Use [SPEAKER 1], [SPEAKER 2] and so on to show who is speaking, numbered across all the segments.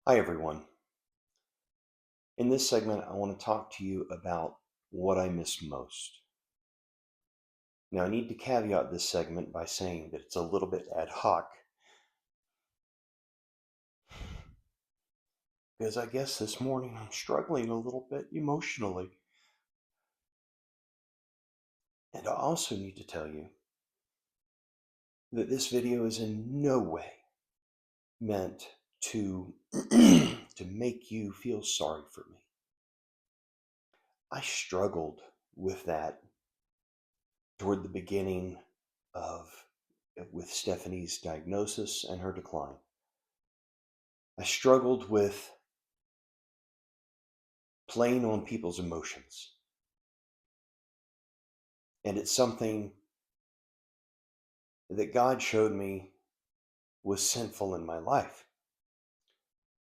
[SPEAKER 1] Hi, everyone. In this segment, I want to talk to you about what I miss most. Now, I need to caveat this segment by saying that it's a little bit ad hoc because I guess this morning I'm struggling a little bit emotionally. And I also need to tell you that this video is in no way meant to to make you feel sorry for me. I struggled with that toward the beginning of with Stephanie's diagnosis and her decline. I struggled with playing on people's emotions. And it's something that God showed me was sinful in my life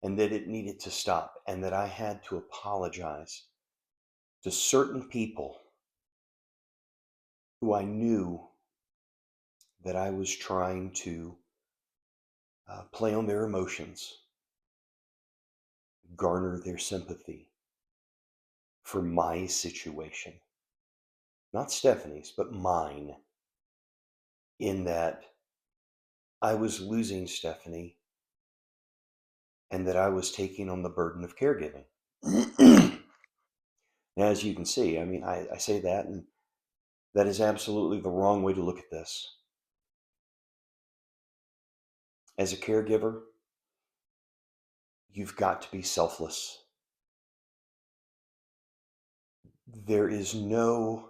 [SPEAKER 1] and that it needed to stop and that I had to apologize to certain people who I knew that I was trying to play on their emotions, garner their sympathy for my situation. Not Stephanie's, but mine, in that I was losing Stephanie and that I was taking on the burden of caregiving. As you can see, I say that, and that is absolutely the wrong way to look at this. As a caregiver, you've got to be selfless. There is no,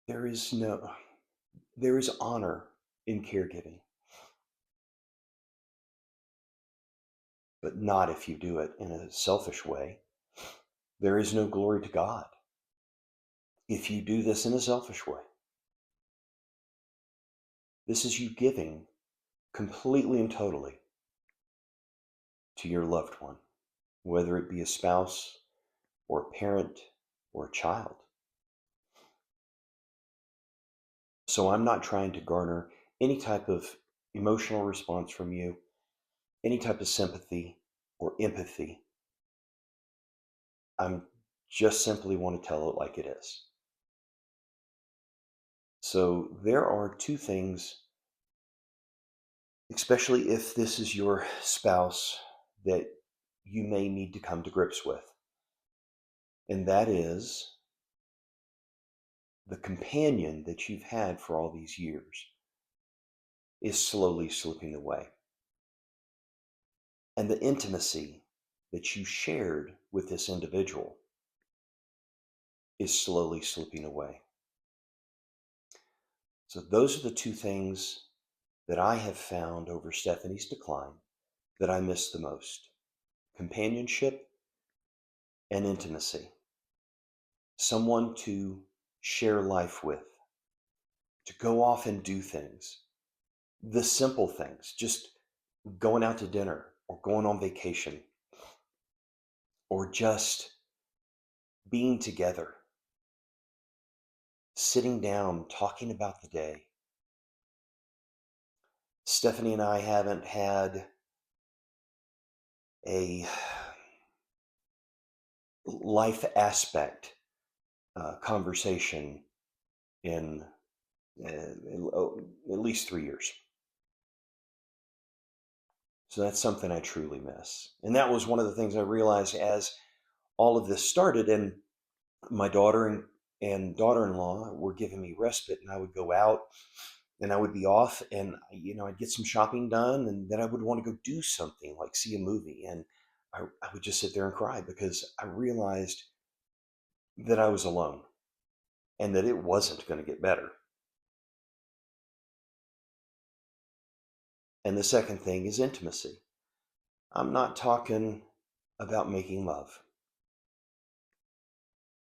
[SPEAKER 1] there is no, there is honor in caregiving, but not if you do it in a selfish way. There is no glory to God if you do this in a selfish way. This is you giving completely and totally to your loved one, whether it be a spouse or a parent or a child. So I'm not trying to garner any type of emotional response from you, any type of sympathy or empathy. I'm just simply want to tell it like it is. So there are two things, especially if this is your spouse, that you may need to come to grips with. And that is the companion that you've had for all these years is slowly slipping away. And the intimacy that you shared with this individual is slowly slipping away. So those are the two things that I have found over Stephanie's decline that I miss the most: companionship and intimacy. Someone to share life with, to go off and do things. The simple things, just going out to dinner or going on vacation or just being together, sitting down, talking about the day. Stephanie and I haven't had a life aspect conversation in at least 3 years. So that's something I truly miss. And that was one of the things I realized as all of this started. And my daughter and daughter-in-law were giving me respite, and I would go out and I would be off, and I'd get some shopping done, and then I would want to go do something like see a movie, and I would just sit there and cry because I realized that I was alone and that it wasn't going to get better. And the second thing is intimacy. I'm not talking about making love.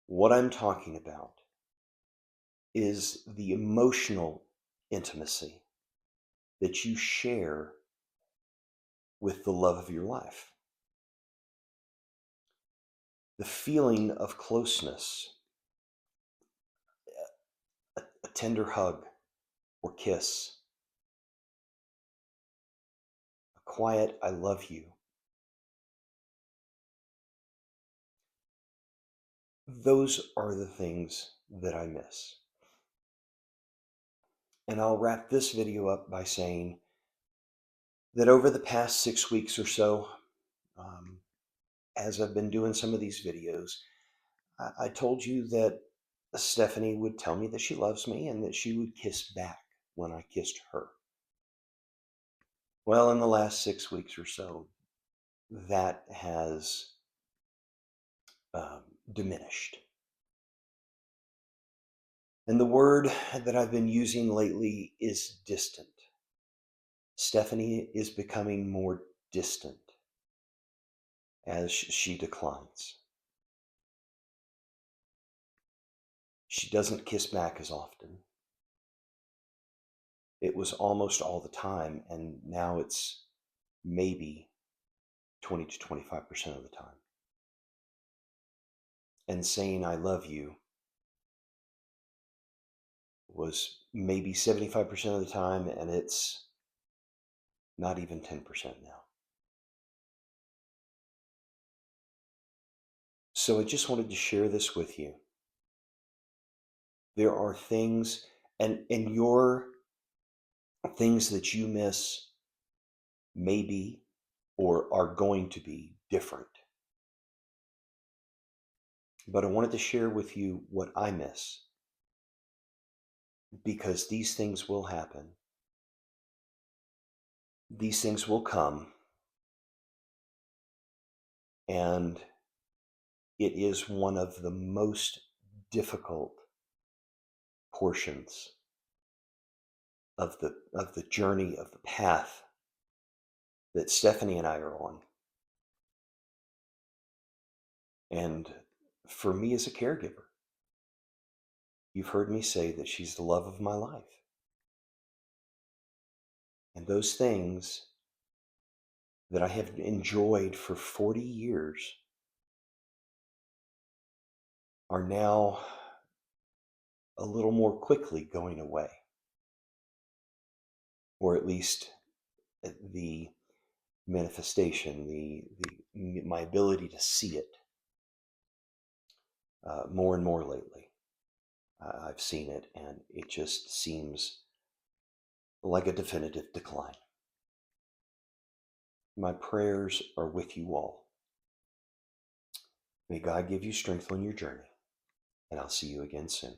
[SPEAKER 1] What I'm talking about is the emotional intimacy that you share with the love of your life. The feeling of closeness, a, a, a, tender hug or kiss, quiet I love you. Those are the things that I miss. And I'll wrap this video up by saying that over the past 6 weeks or so, um, as I've been doing some of these videos, I told you that Stephanie would tell me that she loves me and that she would kiss back when I kissed her. Well, in the last 6 weeks or so, that has diminished. And the word that I've been using lately is distant. Stephanie is becoming more distant as she declines. She doesn't kiss back as often. It was almost all the time, and now it's maybe 20 to 25% of the time. And saying I love you was maybe 75% of the time, and it's not even 10% now. So I just wanted to share this with you. There are things, and your things that you miss maybe or are going to be different. But I wanted to share with you what I miss, because these things will happen. These things will come, and it is one of the most difficult portions of the journey, of the path that Stephanie and I are on. And for me as a caregiver, you've heard me say that she's the love of my life. And those things that I have enjoyed for 40 years are now a little more quickly going away. Or at least the manifestation, my ability to see it more and more lately. I've seen it, and it just seems like a definitive decline. My prayers are with you all. May God give you strength on your journey, and I'll see you again soon.